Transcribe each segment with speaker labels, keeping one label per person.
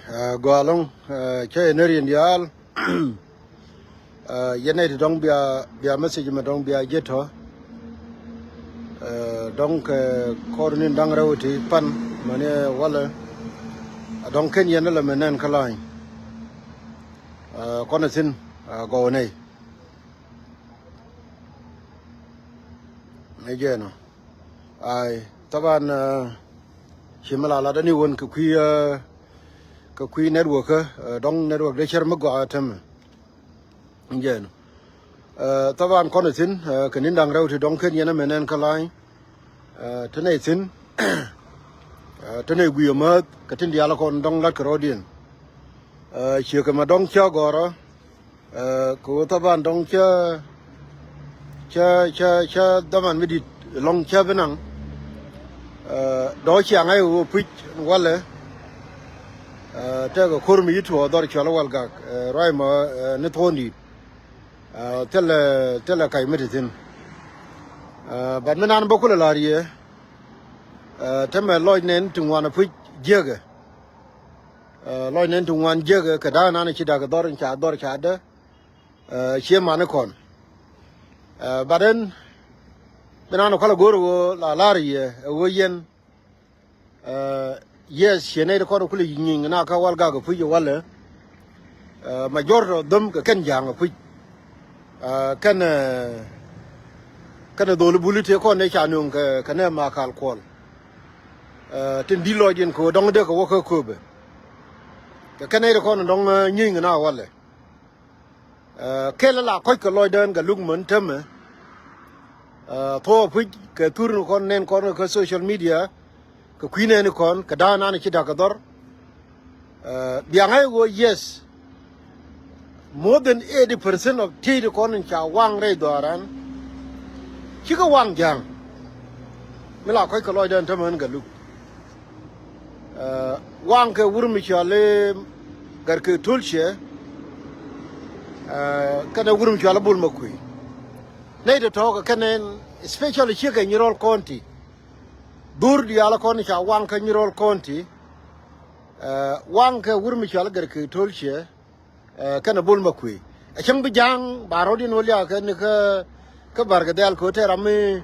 Speaker 1: Gualong che neri indial yene dong bia message me dong bia jeto donc kornin dang rawti pan mane wala dong ken yene la menen kalain kono sin go nei nejeno ai taban shimala la dani won ku network dong network de cher mago atam njeno taban kono sin kenin dang rawti dong ken yene menen kalain tene sin tene guyamat katin diala kon dong lat krodien chia kama dong cha goro ko taban dong cha daman midit long cha benang do chiang ai u pich wala ta ko kurmi to dor chala walga rai ma ne thoni tele kai meditin bad menan bokula lariye teme loy nen tungwana pich jege loy nen tungwan jege kada na chi da dor cha da che ma ne kon baden menan kala goro la lariye wo yen yes shene ko ko yin na ka walga go fuji wala major dum ka ken jang fuji kan dole bulite ko ne chanung ka ne ma kal kol tin di lojin ko dong de ko ko be ka kane ko dong yin na wala kela la ko ko loiden ga lugman teme to fuji ka tur ko nen ko social media ka kwine ni kon ka dana ni chida ka dor biangai go yes more than 80% of tea the kon cha wang re doran chika wang jang mila koi ka loy den tamen ga lu wang ke wurmi chale gar ke tulche kana wurmi chala bul makui nei de to ka kanen especially chika nyirol konti dur di ala kon cha wang ka nyirol konti wang ka wurmi chala gar ke tulche kana bul makui a chang bi jang barodi no lia ka barga dal ko te rami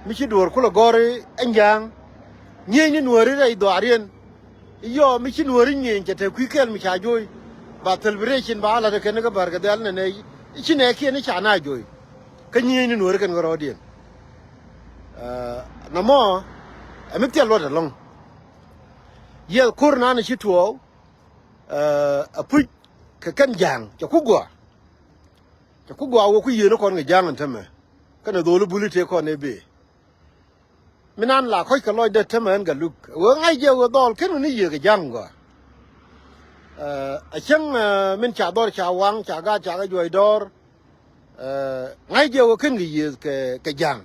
Speaker 1: mi chi dur kula gori anjang nye ni nuori rai do arien yo mi chi nuori nye ke te kwikel mi cha joy ba celebration ba ala de kana ka barga dal ne ne chi ne ke ni cha na joy ka nye ni nuori kan gorodi na mo ami tel lo long yel kur na ni chi tuo a pu ka kan jang cha kugwa wo ku yeno kon ga jang tame kana dole bulite ko ne be minan la ko ka loy de tame ga luk wo ngai je wo dol kenu ni ye ga jang go a chang min cha dor cha wang cha ga joy dor ngai je wo ken ga ye ka jang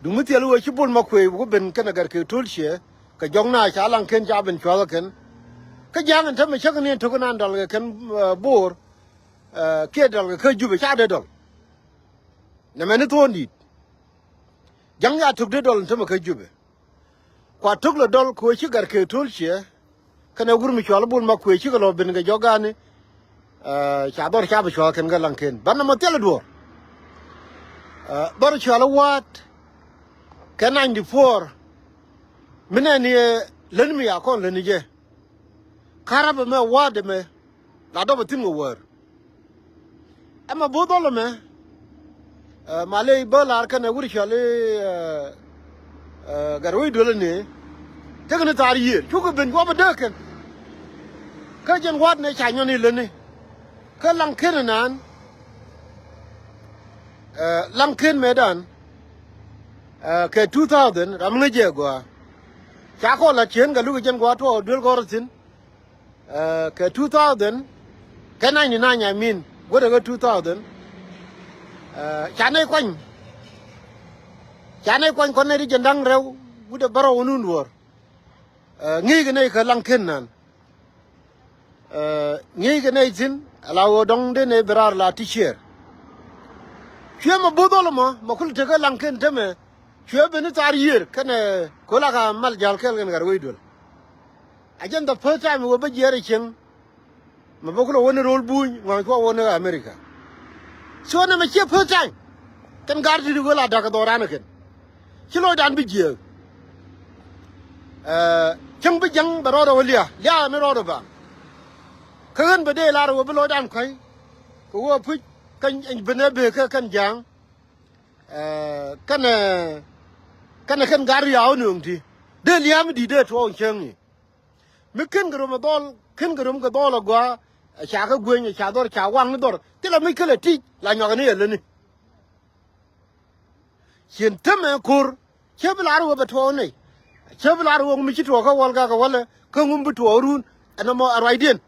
Speaker 1: du mutel wo chi bul makwe wo ben kana gar ke tulche ka jong na cha lang ken cha ben chwa ken ka jang tame chak ne to kan dal ga ken bor ke dal ka jube cha de dol na men to ndi jang ya tuk de dol tama ka jube kwa tuk le dol ko chi gar ke tulche kana gurmi chwal bul makwe chi lo ben ga jogani cha dor cha ba chwa ken ga lang ken ban ma tele dor dor chwal wat ka 94 minani len mi ya kon len je karab me wad me la do batin war ama bodol me malay balar kana wuri chale garwi dole ne tegna tariye chuko ben go ba deken ka jen wad ne cha nyoni le ne ka lang ken nan lang ken medan ke 2000 ramne je go cha ko la chen ga lu jen go to dul go tin ke 2000 ke 99 I mean what go 2000 cha nei kwany kon ne di jendang rew bude baro wonun wor ngi ge nei ka lang ken nan ngi ge nei tin ala wo dong de ne berar la t-shirt chue ma bodolo ma kul te ka lang ken teme chue be ni tar yer kane ko la ka mal jal kel gen gar weidol Again, the first time we were Jericho, Maboko won a roll boon, one for one America. So I'm a cheap first time. Can guard the will at Dakadoran. Kilo dan bi je chang bi jang baro walia ya me ro ba kan be de la ro bi lo dan kai ko wo pu kan bene be ka kan jang kan gar yaw nung ti de liam di de to chang ni me ken gro ma dol ken gro ma dol gwa cha ka gwen cha dor cha wang dor ti la me kele ti la nyo ne le ni chen teme kur Chebilar over Tony. Chebilar won't meet to a Walga, come to a room, and no more a ride in.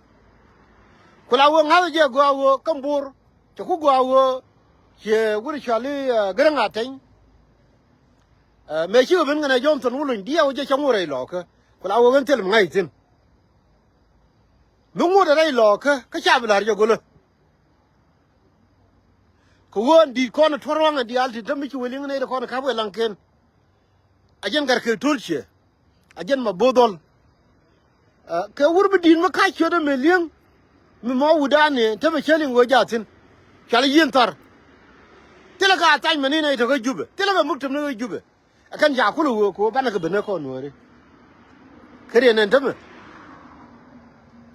Speaker 1: Well, I won't have a go, come board, to who go, here, what shall Grangating? Make you have been a Johnson ruling, dear, just a more locker. Well, I won't tell him anything. No more than a locker, Kachabilar, you go. Go on, the corner Torang and the ultimate you will eliminate a corner cover Lankin. Again, got a tulche. Again, my bodol. Would be din Makai should a million. Mimo Udani, Tama Shelling Wajatin. Shall Yintar. Till I got time and in it to go jube. Till I moved to no jube. I can't Jakulu go back a beneco no. Korean and Tama.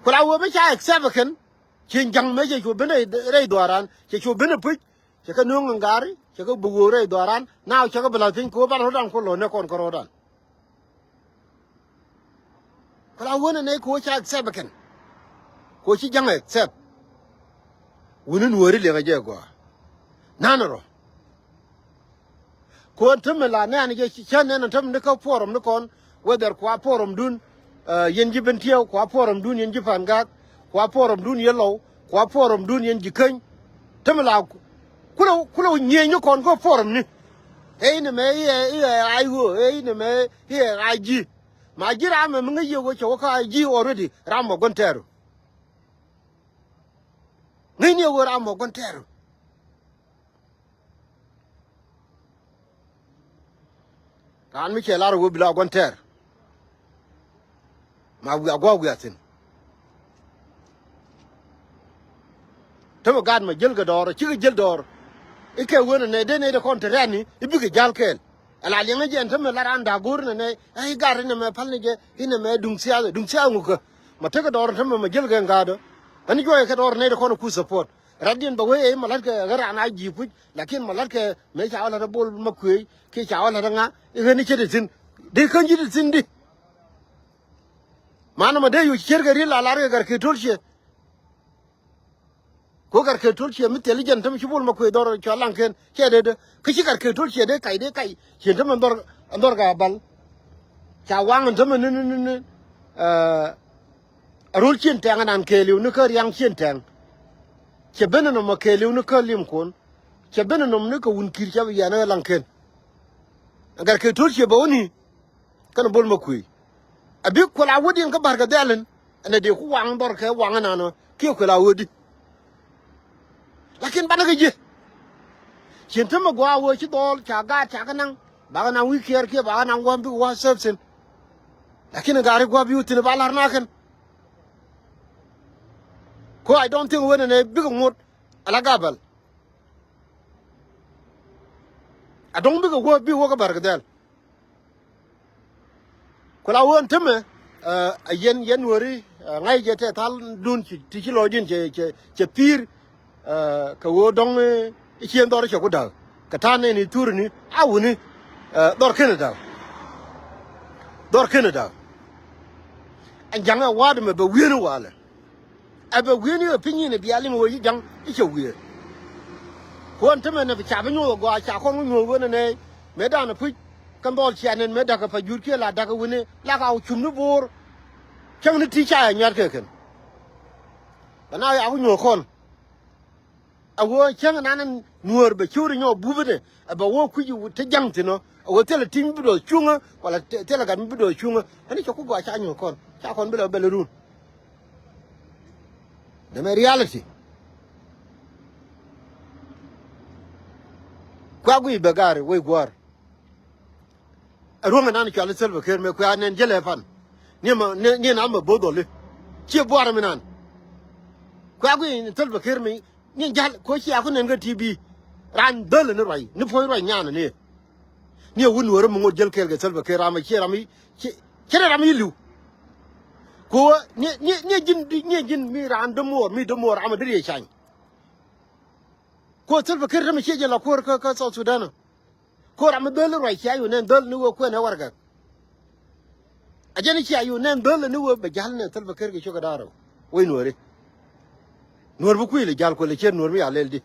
Speaker 1: But I will be a Savacan. Chin young measure you been a Raydoran. She should been a put. She can know Gary. She go Bugure Doran. Now check up a thing, go back on Colonel Corodan. But I want an echo at Sabacan. Coach young accept. Wouldn't worry like a jaguar. Nanero. Quantum Milan, Shannon and Tom Nickel Forum, Nicon, whether Quaporum Dun, Yenjibentio, Quaporum Dun, Yenjipangak, Quaporum Dun Yellow, Quaporum Dun Yenjikan, Tamala. Kulo nyenyo kon go forum ni ne me ai go ne me IG ma jira me ngi yo go ka IG already ramo gontero ngi yo ramo gontero kan mi ke laro go bila gonter ma wi agwa atin to gad ma jel ga dor ci jel dor ike wona ne de ne de kontrani ibige jalkel ala lenga je entame la randa gurne ne ay gar ne me palne je ina me dung sia nguka ma te ga dor tame ma jel ga ngado ani joye ka dor ne de kono ku support radin ba we malat ka gara na jipu lakin malat ka me cha wala bol makwe ke cha wala nga ngani ce de tin de kan ji de tin di mana ma de yu cerga ri la la gar ke tolche ko gar ke tulche mi intelligent tam chibul makwe dor chalan ken chede ke chi gar ke tulche de kai chen tam ndor ga bal cha wang tam ne rul chen tang nan ke liu ne ka yang chen tang che benen no ke liu ne ka lim kon che benen no ne ka un kir cha ya na lan ken gar ke tulche ba woni kan bol makwe abi ko la wodi ka barga dalen ene de ku wang dor ke wang na no ke ko la wodi lakin bana ga je chinta ma gwa wo chi dol cha ga nang ba na wi ker ke ba na ngom bi wa sebsen lakin ga ri gwa bi utin ba lar na kan ko I don't think when ne big mot ala gabal I don't big go bi wo ga bar ga dal ko la won teme yen wori ngai je te tal dun ci lo din je pir ka wo dong chen dor che ko da ka ta ne ni tur ni awuni dor Canada an janga wa de me be wi ni wala a be wi ni opinion bi ali mo yi jang I che wi ko an teme ne cha ba nyu go cha ko nyu wo ne me da na pu kan dol chen ne me da ka pa jur ke la da ka woni la ka chum ni bor chang ni ti cha nyar ke ken bana ya ku nyu kon awo chang nanan nuor be churi nyo bubede aba wo kuji te jangtino awo tele tim bido chunga wala tele ga bido chunga ani choko gwa cha nyo kon cha kon bido belerun the reality kwa gui begare we gwar ruanga nan chala selva ker me kwa nen jele fan ne na ma bodole che bwar minan kwa gwi tel bakir mi ni jal ko chi aku nen ga tv ran dal ne rai ni foi rai nyana ne ni wun wor mo ngol jel kel ga tel bakir ama che rami che rami lu ko ni jin mi ran de mor ama de chan ko tel bakir rami che jela ko ka South Sudan ko ram dal rai cha yu nen dal ni wo ko ne warga ajani cha yu nen dal ni wo be jal ne tel bakir ga shoga daro way nore nor bu kuyle jal ko le chen nor mi alel di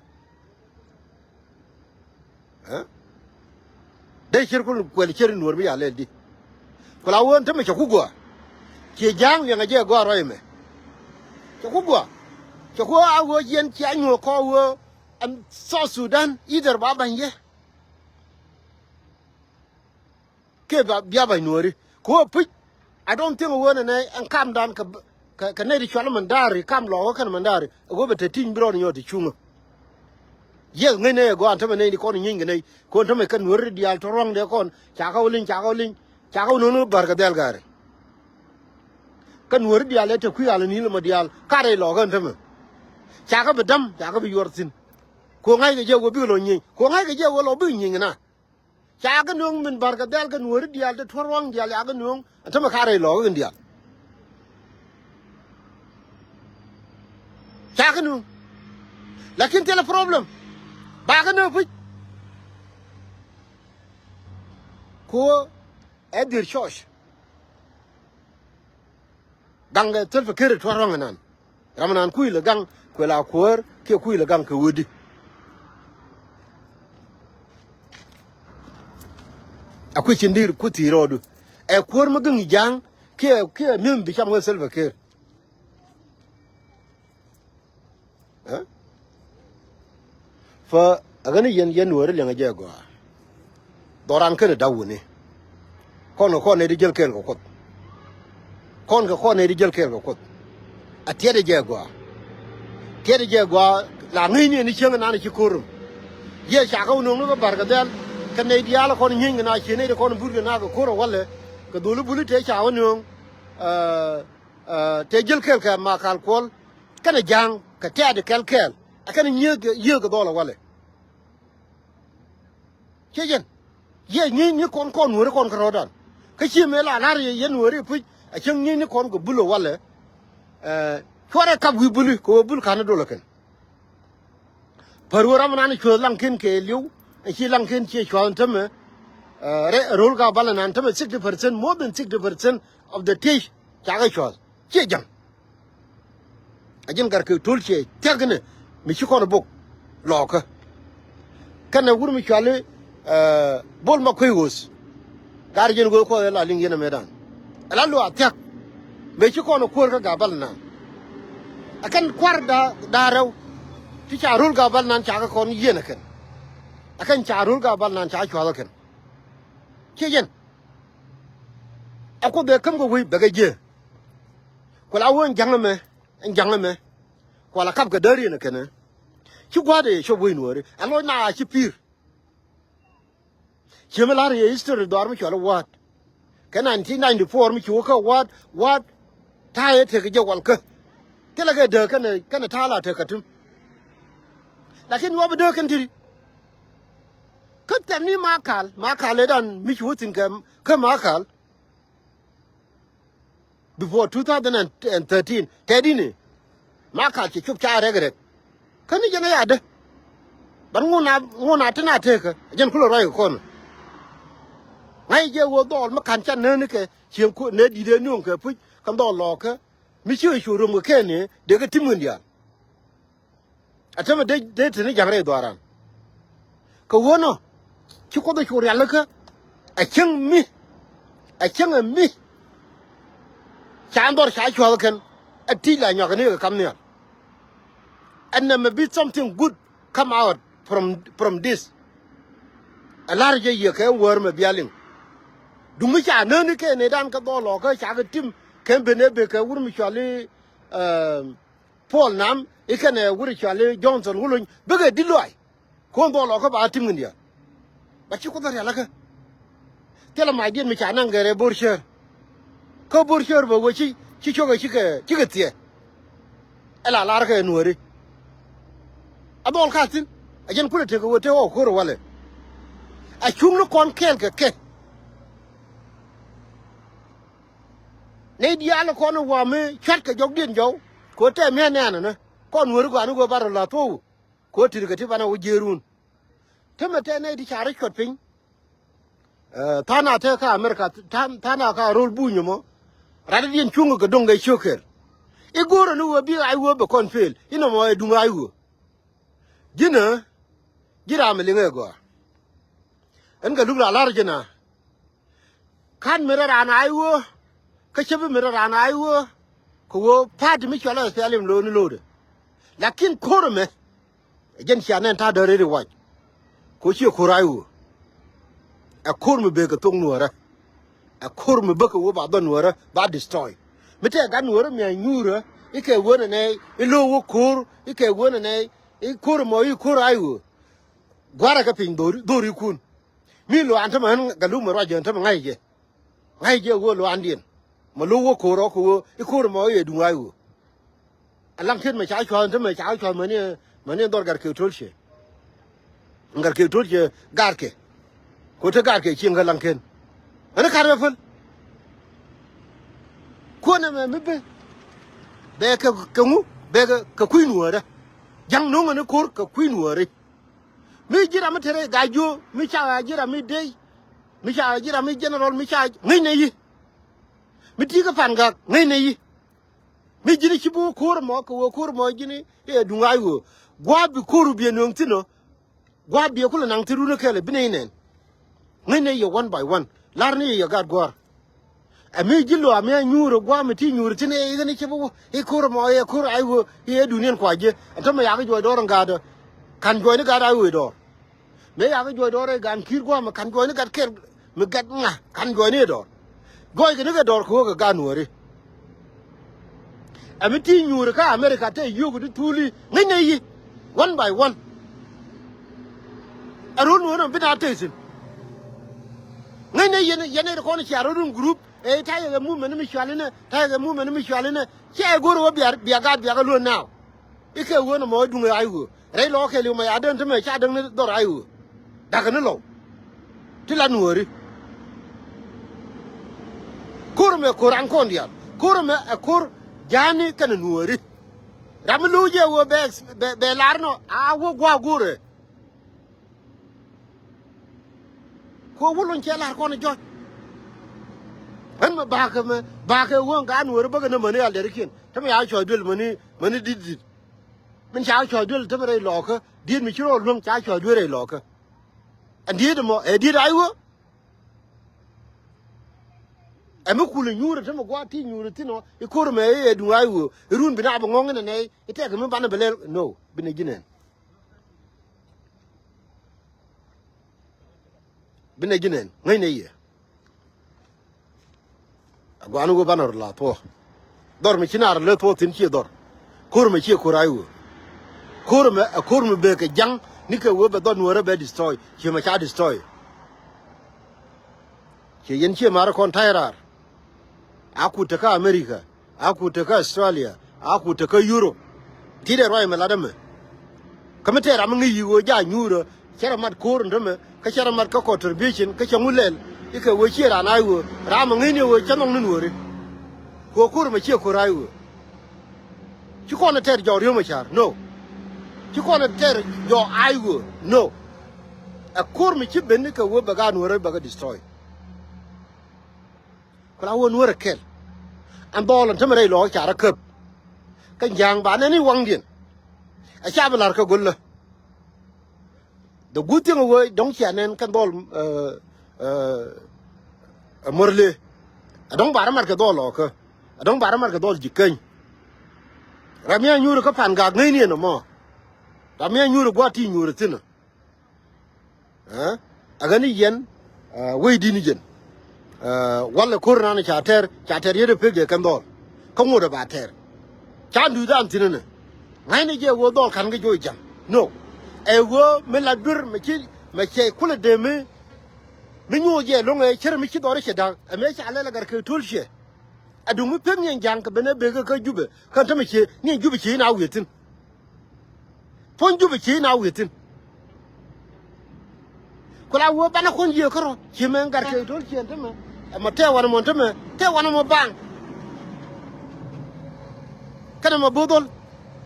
Speaker 1: ha de cher ko le cher nor mi alel di ko la won tame ku go ke jang yang je go ro me ku go ko a wo yen cha nyo ko wo am South Sudan either ba ban ye ke ba bia ba nori ko pu I don't think wo ne an kam dan ka ne di chwala mandari kam lo kan mandari go bete tin bro ni yoti chunga ye ngene go antame ne ko ni nyinga ne ko antame kan wor di al torong de kon cha ka no barka del gare kan wor di al te ku al ni lo di al kare lo kan tame cha ka bedam cha ka bi yortin ko ngai ge je go bi lo nyi ko ngai ge je go lo bi nyi na cha ka no min barka del kan wor di al te torong di al ya ga no antame kare lo kan di al Chakanu, lakin tell a problem. Bagano put ko edir shosh. Ganga tell for carrot waranganan. Ramanan kuila gang, quella quer, ke kuila gang ka woody. A question dear kuti road. A quer magang jang, ke mim become well silver care. Fa agani yen wore lenga jego doran kene dawuni kono ne di jel kel ko kot ko ne di jel kel ko kot atiede jego la ngini ni chenga na ni kurum ye cha ko no no barga dal kene di ala ko nyinga na chene de ko burga na ko koro wala ko dulu bulu te cha wonu te jel kel ka ma kal kol kana jang ka tiade kel akan yega dola wale chejen ye ni kon wore kon krodan ka chi me la nar ye wore pu a chen ni kon go bulo wale chore kab wi bulu ko bul kana dola ken parwara manani cho lankin ke liu a chi lankin che chwan tame rol ga balanan tame 60% more than 60% of the tish chaga chwa chejen ajin gar ke tulche tegne mi ci kono bok loka kana wur mi chale bol ma koy wos gar jen go ko la ling yena medan ala lo atak mi ci kono ko ka gabal na akan kwarda daraw ti charul gabal nan cha ka kon yena ken akan charul gabal nan cha chwa ken ci jen ako be kam go wi daga je ko la won jangame ko la kap ga dari na ken ci gwade sho boy nuore alo na ci pir ci melar ye history do armi chola wat kana 1994 mi ci ko wat ta ye te ge wal ka kala ga de kana tala te katum lakin wa be de kan tiri ka tamni makal le dan mi ci wutin ka makal before 2013 tedini makal ci chup cha regret kani jana yade ban nguna tana teka jen kulo rai kon ngai je wo dol ma kan chan ne ke chien ko ne di de nyong ke pu kan do lo ke mi chu chu rum ke ne de ke timun dia atama de tene jangre do aran ko wono ci ko do chu ya le ke a chen mi chan dor cha chu ken a ti la nya ne kam ne and maybe something good come out from this a large ye ke wor me bialing dungu cha ne ni ke ne dan ka do lo ka cha ga tim ken be ne be ke wur mi chali Paul nam e ke ne wur chali Johnson wulun be ge diloi ko do lo ka ba tim ngia ba chi ko da la ka tela mai din mi cha nan gere borsher ko bor shor bo chi choga chi ke tie ela lar ke nuori adol katin ajen kule te ko te o ko wale a chung no kon kel ke ne dia la kon wa me chat ke jog din jo ko te me ne na kon nuori ko anu go bar la to ko ti ke ti bana o jerun te me te ne di chare chot pin tana te ka america tana ka rol bunyo mo rada dien chung ko donga choker e goro no bi ai wo be kon fel ino mo e dunga ai wo jina jira me linga go en ga lugla lar jina kan mera rana ai wo ka chebe mera rana ai wo ko wo pat mi chola salim lo ni lo de lakin koro me jen sianen ta dore ri wa ko chi ko rai wo a kor me be ka tong nuara a kor me be ka wo ba don nuara ba destroy mete ga nuara me nyura ike wona ne ilo wo kor ike wona ne I kor mo I kor ayu gwara ka pin dori kun mi lo anta man ga lu mo ra je anta ngai je wo lo andien mo lo wo kor ko I kor mo ye du ayu alang ken me cha chwa anta me cha chwa mo ne dor gar ke tolche ngar ke tolche gar ke ko te gar ke chin ga lang ken ana kar me ful ko na me be ka ngu be ka kuin nuara jang no ngane kor ka kuin wore mi jira ma tere gajo mi cha jira mi dey mi cha jira mi general mi cha ngai ne yi mi tiga panga ngai ne yi mi jiri ci bu kor mo ko kor mo jini e du ngai wo gwa bi koru bi no ntino gwa bi ko nang tiru ne kele bine nen ngai ne yo one by one lar ni yo gad gwar a mi jillo a mi nyuro gwa mi ti nyuro tine e ne ci bu e kor mo e kor ai wo e du nen kwaje to me ya ga jo do ran ga kan joy ni ga da we do me ya ga joy do re gan kir gwa ma kan joy ni ga ker me gat nga kan joy ni do goy ni ga do ko ga nuore ami ti nyure ka america te yugo di tuli ngene yi one by one aron no bi na tesin ngene yene ko ni charon group e ta ye mu me ni shwaline ta ye mu me ni shwaline che goro wo biya ga lo now ike wo no mo dunga ayu re lo ke le mo ya den te me cha den ni do ayu daga ni lo ti la nuori kur me kuran kon dia kur me kur jani kan nuori ramlu je wo be larno a wo gwa gure ko wulun che lar kon jo han ma ba ka wo ga nuori ba ga na mani al derkin te me ya cho dul mani did min cha cho dul te me lo ka din mi chiro lum cha cho dul re lo ka and did mo e did ayu ame kule nyure te mo gwa ti nyure ti no e kor me e du ayu run bina ba ngong ne e te ga me bana bele no bina ginen ngai ne ye agwa anu go bana la to dor mi chinar le to tin chi dor kor me chi kor ayu kor me be ke jang ni ke wo be don wore be destroy chi ma cha destroy chi yen chi mar kon tairar aku taka America aku taka Australia aku taka Europe tide roi me ladame kamete ram ngi yigo ja nyuro chera mat kor ndome ka chera mat ka contribution ka changulel ike wo chera na wo ram ngi ni wo chanong nure ko kor me che ko rayu chi ko na ter jo ryo me char no chi ko na ter jo ayu no a kor me chi ben ka wo baga nure baga destroy kala wo nuore kel an dolan tamare lo cha ra kep kan jang ba ne ni wang din a cha ba lar ka gol the good thing wo dong cha nen kan dol morle adong bara mar ka dol ka adong bara mar ka dol jikan ramia nyuru ka pan ga ngai ni no mo ramia nyuru gwa ti nyuru tin ha aga ni yen we di ni jen wala kurna na chater yede pege kan dol kan wo da ba ter cha ndu dan tinene ngai ne je wo dol kan ga joy jam no e wo me la dur me che kula de me nyu je lo ngai chere me chi dore che da me cha ala gar ke tulche adu mu pem nyen jang ka bene be ka jube kan ta me che ni jube che na wetin pon jube che na wetin kula wo bana kon je karo che men gar ke tol che ta me ma te wana mon ta me te wana mo bang kana ma bodol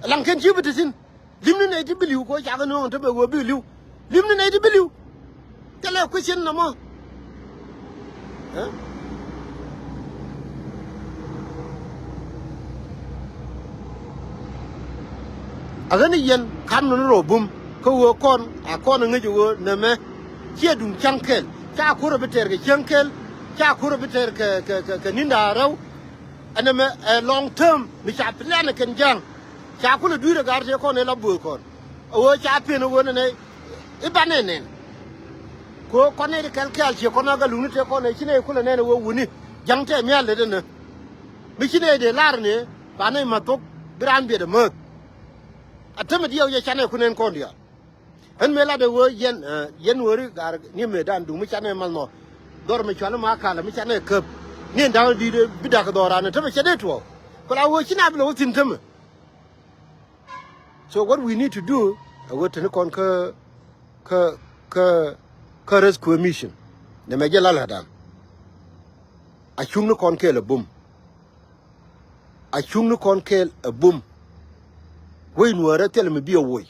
Speaker 1: lang ken jube tin limni ne ti biliu ko ja ga no ta be wo biliu limni ne ti biliu tele ko chen na mo agani yen kan no ro bum ko wo kon a kon ngi jo ne me che dum chankel cha ko ro beter ke chankel cha ko ro beter ke ninda raw ana me long term mi cha plan ken jang cha ko le duire gar te kon e la bu kon wo cha pe no wona ne e banene ko kon e kel che kon ga lu ni te kon e chine ko le ne wo wuni jang te mi ale de ne mi chine de lar ne ba ne ma tok gran be de mo atama diaw ye chane kunen kondia en mela de wo yen wori gar ni me dan du mi chane mal no dor me chane ma kala mi chane kep ni ndaw di de bidak dorana tama chade to ko la wo china blo tin tama. So what we need to do what to kon ka rescue mission ne me jela la dan a chung no kon ke le bum a chung no kon ke a bum we no ara tel me bio woy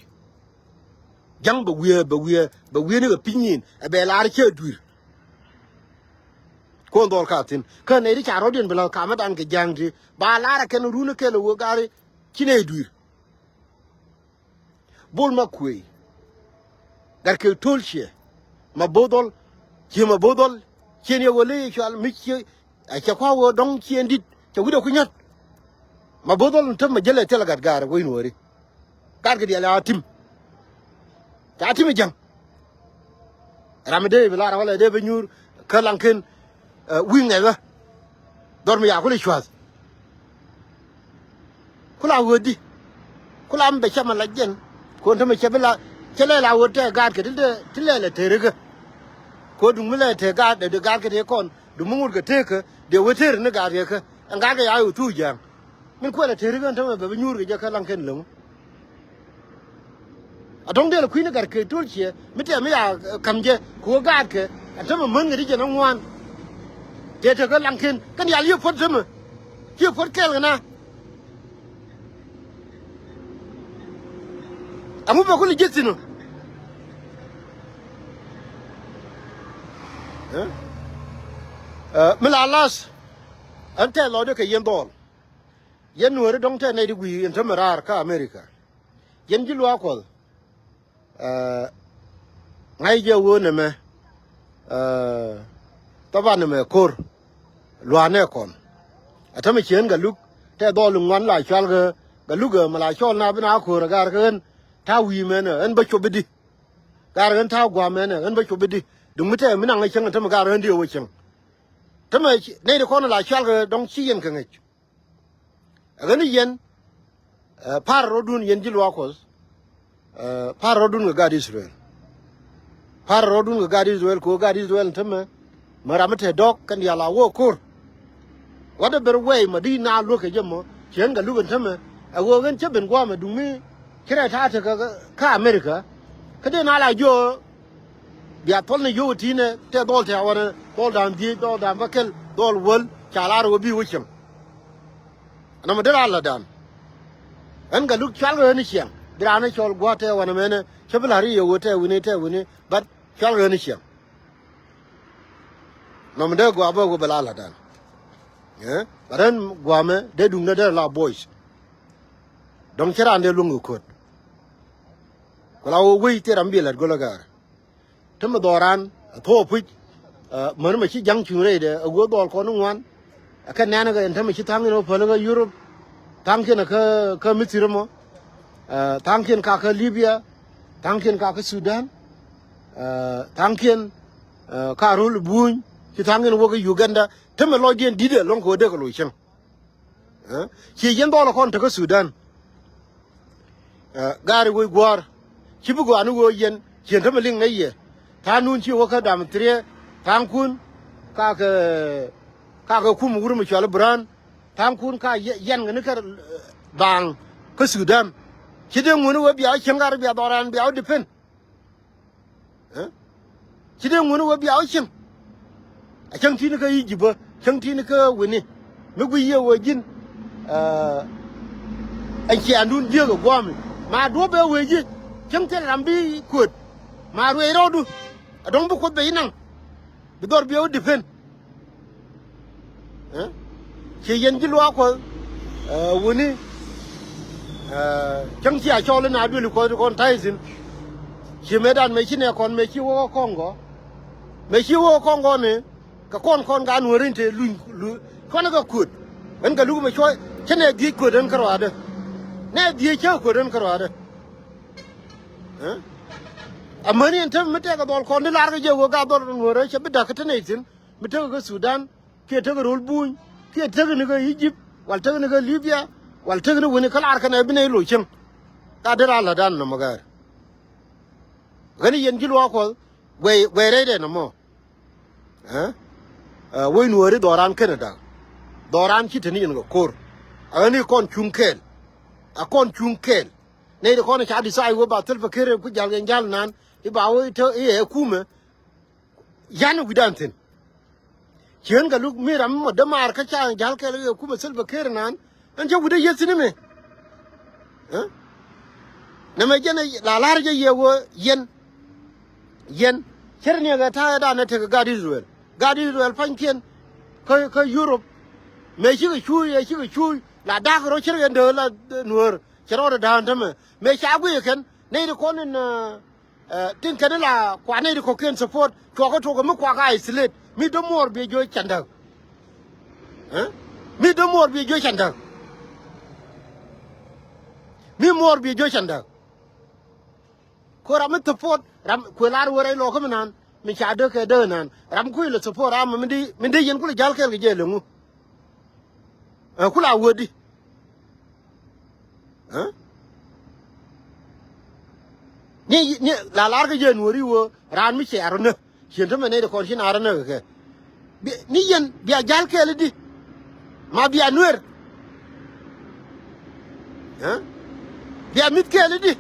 Speaker 1: jang ba we ne ga pinin e be la ar che dur ko ndor ka tin ka ne ri cha rodien bela ka ma dan ke jangdi ba la ra ken ru ne ke le wo gari kine dur bol ma kuy gar ke tolche ma bodol chen ye wole chal mi che a cha kwa wo dong chen dit cha wi do ku nyat ma bodol ntam ma jele tel gar gar we no ri gar ke dia la tim ta tim jang ramade bila wala de be nyur ka lanken wi ngai ba dormi ya ko le chwas kula wodi kula am be chama la jen ko ntama chebela chele la wote gar ke tile le terega ko dum le te gar de gar ke kon dum ngur ke teke de woter ne gar ke an gar ke ya yu tu jang min ko le terega ntama be nyur ke ka lanken lo adong de la kwini gar ke tulche mite me ya kamje ko gar ke ntama man ngi je no wan te te ka lanken kan ya li fot zema ki fot kel na amu ba ko li jetsino mila las ante lo de ke yendol yen wori dong te ne di gui en tamarar ka America yen ji lo akol ngai je wo ne me taban me kor lo ne kon atame chen ga luk te do lu ngan la chal ga luk ga mala chol na bina ko gar gen ta wi me ne en ba chobidi gar gen ta gwa me ne en ba chobidi dum mite mina ngai chen ta ma gar gen di wo chen tama ne de kon la chal ga dong chi yen ka ngai agani yen par rodun yen ji lo akol par rodun ga gadi Israel par rodun ga gadi Israel ko gadi Israel tama maramate dok kan ya la wo kor wada ber way madina lo ke jemo chen ga lugan tama ago gan cheben gwa ma dumi kira ta ta ka America ka de na la jo biya tol ne yo tine te dol te awara dol dan di dol dan bakel dol wol chala ro bi wuchem ana ma dara la dan an ga luk chal ga ni chiang dira na chol gwa te wana mene chebla ri yo te wini but chal ga ni chiang no me de gwa ba go bela la dan baran gwa me de dung na de la boys dong chera ande lungu kot ko la wo wi te ram bi la go la gar tem doran tho pu mer ma chi jang chu re de go dol ko no wan ka na na ga en tem chi tang no pho ga Europe tang ken ka misir mo tang ken ka Libya tang ken ka Sudan tang ken ka rul buñ ci tangene woga Uganda teme lo gen dide lon ko de ko lo chen ci yen do la kon to Sudan gari wo gwar ci bu go anu wo yen ci teme ling ngaye ta nun ci wo ka dam tre tang kun ka kum wuru mu chal bran tham kun ka yan ga ka bang ka Sudan kide ngunu wa biya chengar biya doran biya dipen kide ngunu wa biya chin a chang tin ka yi jiba chang tin ka wini me gu ye wo jin anh chị anh đun dia của quam mà đua bé về gì chẳng thể làm bi cuột mà rồi đâu du đông bốc quất bé năng bị đor béo defend chị yên chỉ loa qua vuni chẳng chị cho lên nào đi con thay xin chị mấy đàn mấy chị này còn mấy chị vô con có mấy chị vô con có này cả con gà nuôi lên thì lùi con nó có cuột vẫn cả lúc mà chơi thế này đi cuột đến cái đó nè đi chơi cuột đến cái đó amani ente mete ka dol kon lar ga jego ga dol ngore che bida ka tane tin mete ka Sudan ke te ga rol buñ ke te ga ni ga Egypt wal te ga ni ga Libya wal te ga ni woni kala ar kana bine lo chen ka dara la dan no magar gani yen gilwa ko we re de no mo we nuore doran Canada doran ki tani ngo kor ani kon chunkel a kon chunkel nei de kon cha di sai wo ba tel fakere ku jal gen jal nan I ba wo to e kume yan gudantin chen ga luk mi ram mo da mar ka cha jal ke le kume sel fakere nan an je gude yesini me na me jene la lar je ye wo yen cherne ga ta da na te ga Israel pankien ko Europe me shi ga chu la da ro chire ndo la nuor chero da ndame me cha gu ken nei de konin tin kan la kwa nei de ko ken support to ko mu kwa ga islet mi do mor be jo chanda mi do mor be jo chanda mi mor be jo chanda ko ram support ram ko lar wore lo ko nan mi cha de ke de nan ram ku le support am mi di yen ku le jal ke je le mu ku la wodi ni la lar ga je nuori wo ran mi che arne chen to me ne de kon chin arne ke ni yen bia jal ke le di ma bia nuer bia mit ke le di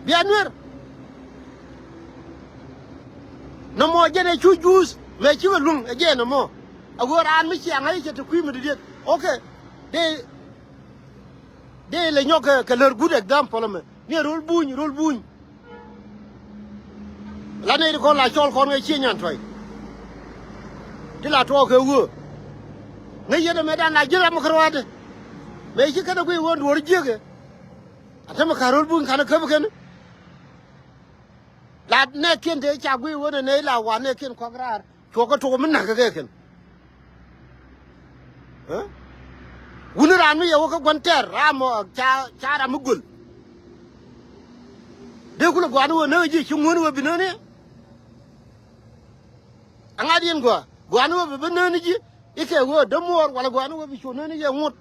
Speaker 1: bia nuer no mo je ne chu jus me chi lung je no mo ago ran mi che ngai che to ku mi di okay de le nyoka ke leur good example me ni rol buñ la ne ko la chol kon ngai chi nyan toy ti la to ke wo ngai yede me dan la jira mo krwade me chi kada ko won wor jege atama ka rol buñ kana ke buken la ne ken de cha gui won ne la wa ne ken ko grar to min na ke ken wuni ran mi yawo ka gonter ramo cha ra mugul de kula gwanu wo ne ji chungwoni wo binone angadi en gwanu wo binone ji ike wo de mor wala gwanu wo bi chonone ye ngut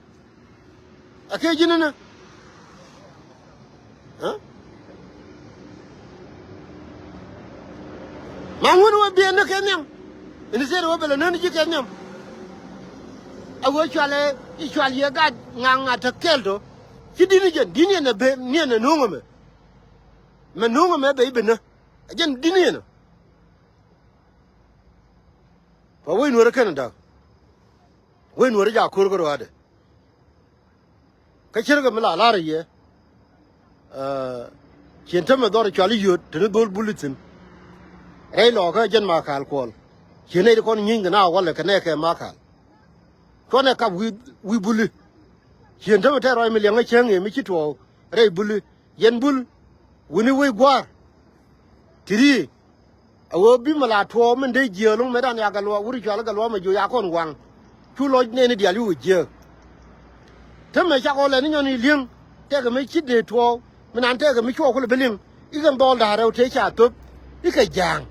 Speaker 1: ake jinana ma woni wo bi en ke nyam ni sere wo bele none ji ke nyam awo chale ye ga nganga ta keldo ki dini ne be ni ne nungo me nungo me be bena ajen dini ne pa wo nuore Canada wo nuore ja kurgo ade ka chirga mala lara ye chenta me dor chali yot tene dol bulletin rei lo ka jen ma kal kol chene de kon nyinga na wala ka ne ke ma kal kone ka wi bulu yen to te roi million chenge mi chito re bulu yen bul wini we gwar tiri awo bi mala to men de jelo me dan ya galwa wuri jala galwa ma jo ya kon wang tu lo ne ni diali wu je te me cha ko le ni nyoni lien te ga me chide to men an te ga mi cho ko le belin i gan dol da re te cha to i ka jang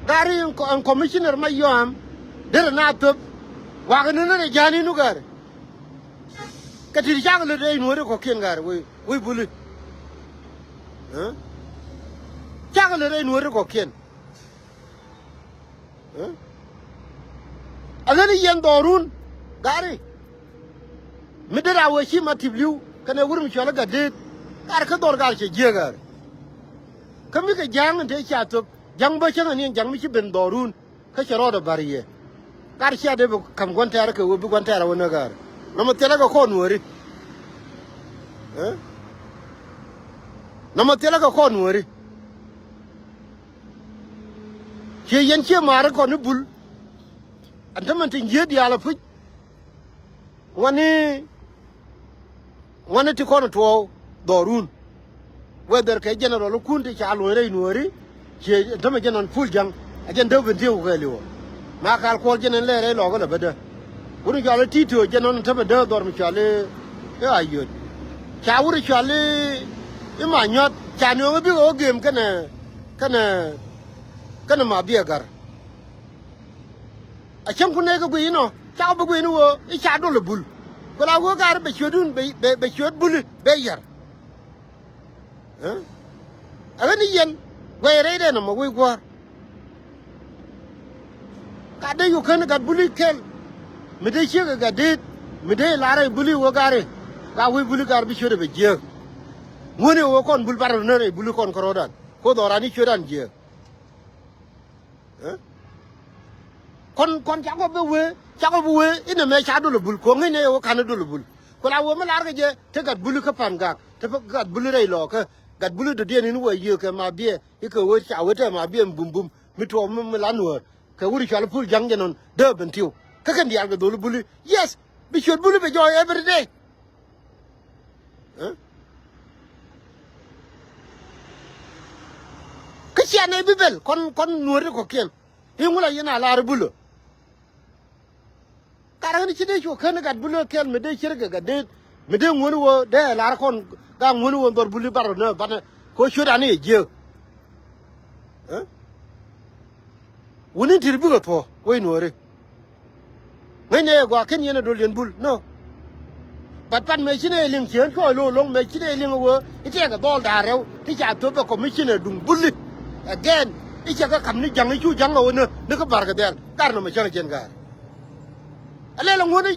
Speaker 1: gari en commissioner ma yom dere na to wa ga ne jani nu gar ka ti ja ga le de nu re ko ken gar we bulu ja ga le de nu re ko ken agani yen dorun gari midira wa shi matiblu kana wurin shola ga de kar ka dor gar che jegar kami ka jang de cha to jang ba chen ani jang mi chi ben dorun ka chero da bariye kar sha de kam gon tare ka wo bi gon tare wona gar na mo tela ga ko nuori na mo tela ga ko nuori che yen che mara ko ni bul anta man tin je dia la fu wani ti kono to dorun whether ke general kunti cha lo re nuori che dama general full jang ajen do ben tiu ko liwo ma kal ko general le re lo ko la bada wuri ga le tito general ta bada dor mi chale ya ayo cha wuri chale e ma nyot cha no bi o game kana ma bi agar a chan kunne ko bi no cha bu bi no e cha do le bul ko la wo gar be chodun be chod bul be yar agani yen we re de no mo we gwar ka de yu kan ga buli kel me de che ga de me de la re buli wo gare ka we buli gar bi chode be je ngone wo kon bul bar no re buli kon ko rodan ko do rani chodan je kon chago be we ina me cha do le bul ko ngene wo kan do le bul ko la wo me lar ga je te gat buli ka pan ga te gat buli re lo ka gat bulu de dia ni wo ye ke ma bie e ke wo cha wo te ma bie bum bum mi to me la no ke wuri cha pul jang jenon de ben tiu ka kan dia ga do bulu yes bi should bulu be joy every day ka sia ne bibel kon no re ko ken hingula yana la bulu karang ni chide cho kan gat bulu ken me de chirga ga de me de ngonu wo de la kon ga ngonu wo dor bulu bar no bana ko shoda ne je woni tirbi go to we no re ngene gwa ken yena do len bul no bat pan me chine ling chen ko lo long me chine ling wo ite ga dol da rew ti cha to be ko me chine dung bul again ite ga kam ni jang chu jang wo ne ko bar ga del kar no me chang chen ga ale la ngoni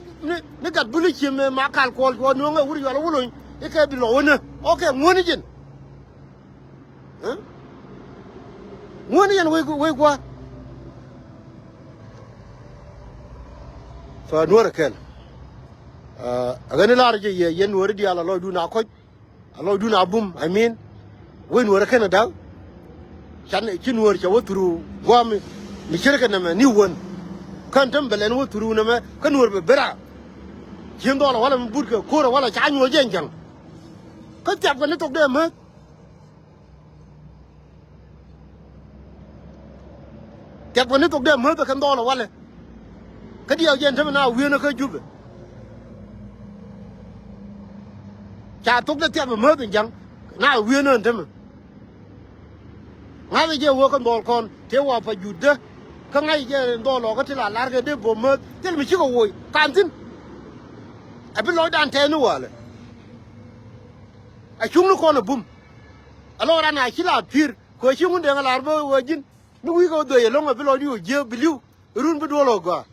Speaker 1: ne gat bulu chi me ma kal ko no nga wuri wala wulo e ka bi lo wona okay ngoni jin ngoni yan we kwa fa nuora ken agani lar je ye nuora di ala lo du na ko alo du na bum I mean we nuora ken da chan ci nuora ci woturu gwam mi shirka na me ni won kan tam belen woturu na me kan nuora be bera jin do la wala mi burka ko wala cha nyo jenjang ka jab ko ne tok de ma jab ko ne tok de ma kan do la wala ka dia jen tam na wi na ka jube cha tok de tiap ma ben jang na wi na tam nga je wo kan do kon te wa fa jude ka ngai je do lo ka ti la lar ga de bo ma tel mi chi ko wo kan tin a bi lo dan te no wala a chung ko no bum alora na chi la pir ko chi mun de la bo wo jin nu wi ko do ye lo ma bi lo yu je bi liu run bi do lo ga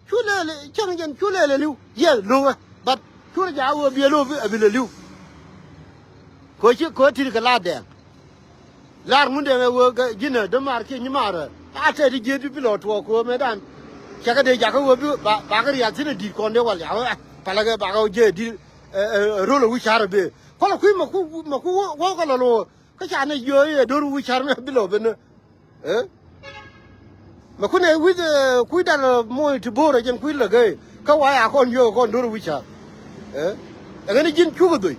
Speaker 1: chule le chang jen chule le liu ye lo but chule ja wo bi lo bi le liu ko chi ko ti ka la de lar mun de wo ga jin de mar ki ni mara a te di je bi lo to ko me dan cha ka de ja ko wo bi ba ga ya tin di ko de wa ya pa la ga ba ga je di ro lo wi char be ko la ku ma ku wo ko lo ka cha ne yo ye do ru wi char me bi lo be ne ma ku ne wi ku da mo ti bo re jen ku la ga ka wa ya kon yo kon do ru wi char ga ni jin chu go do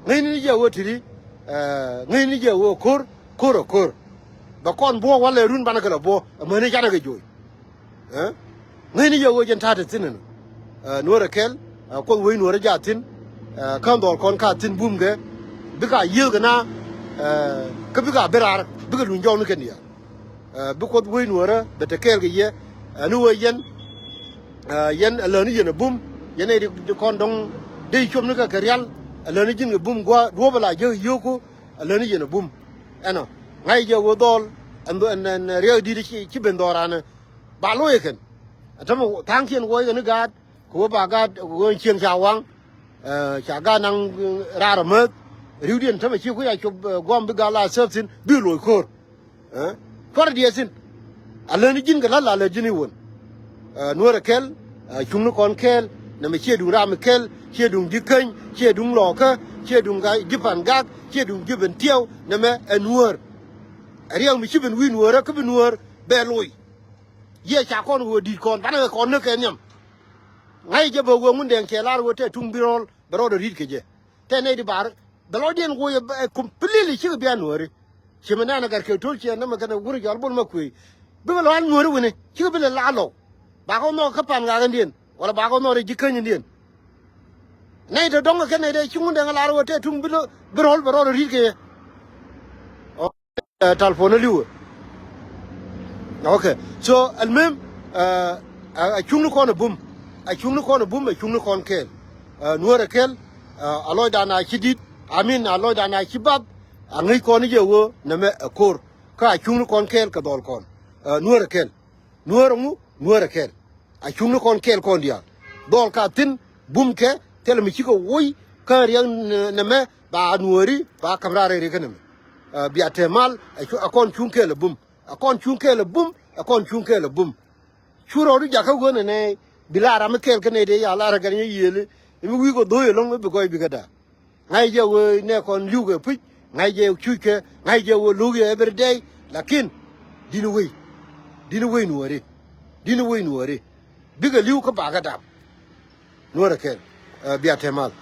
Speaker 1: ngai ni je wo ti ri ngai ni je wo kor ba kon bo wala run ba na ga bo ma ne ja na ga joy ngai ni je wo jen ta ta tin no ra kel ko we no ra ja tin kan dol kon ka tin bum ge bi ka ye ga na ka bi ka berar bi ka dun jaw ni ken ya bi ko we no ra da ta kel ge ye nu we yen ala ni yen bum yen di kon dong de chom ni ka real ala ni jin ge bum gwa do bala je yo ko ala ni yen bum ano ngai je wo dol and re di ci ben dorana ba lo ken atamo thang kien wo ga ni ga ko ba ga wo chieng cha wang cha ga nang ra ra me riu dien tama chi ko ya cho gom bi ga la sep sin bi lo ko kor dia sin ala ni jin ga la la jini won nuora kel chung no kon kel na me che du ra me kel che dung di ken che dung lo ka che dung ga di pan gak che dung di ben tiao na me nuor riang mi chi ben wi nuora ka ben nuor be loy ye cha kon wo di kon ba na kon ne ken nyam ngai je bo wo mun den ke la wo te tung birol bro do rit ke je te ne di bar da lo den wo ye completely chi be nuori chi me na gar ke tul che na me kana wuri jal bol ma kui bi lo an nuori woni chi be la lo ba ko no ka pan ga gan dien wala ba ko no re jikan dien nay to donga ken de chungu de ngala ro te tung bilo brol bro ro rike o telephone liu okay so almem a chungu ko no bum a chungu ko no bum a chungu kon kel nuora kel aloy dana chidit amin aloy dana chibab angi ko ni je wo na me kor ka chungu kon kel ka dol kon nuora kel nuora mu nuora kel a chungu kon kel kon dia dol ka tin bum ke tel mi chiko woy ka riang na me ba nuori ba kamrare re kanam bi atemal akon chunke le bum akon chunke le bum akon chunke le bum churo ru jaka go ne bilara me kel kane de ya lara gan yele mi wi go do yelong be ko bi gada ngai je we ne kon lu ge pich ngai je chuke ngai je wo lu ge every day lakin dinu we nuori biga liu ka ba gada nuora kel biatemal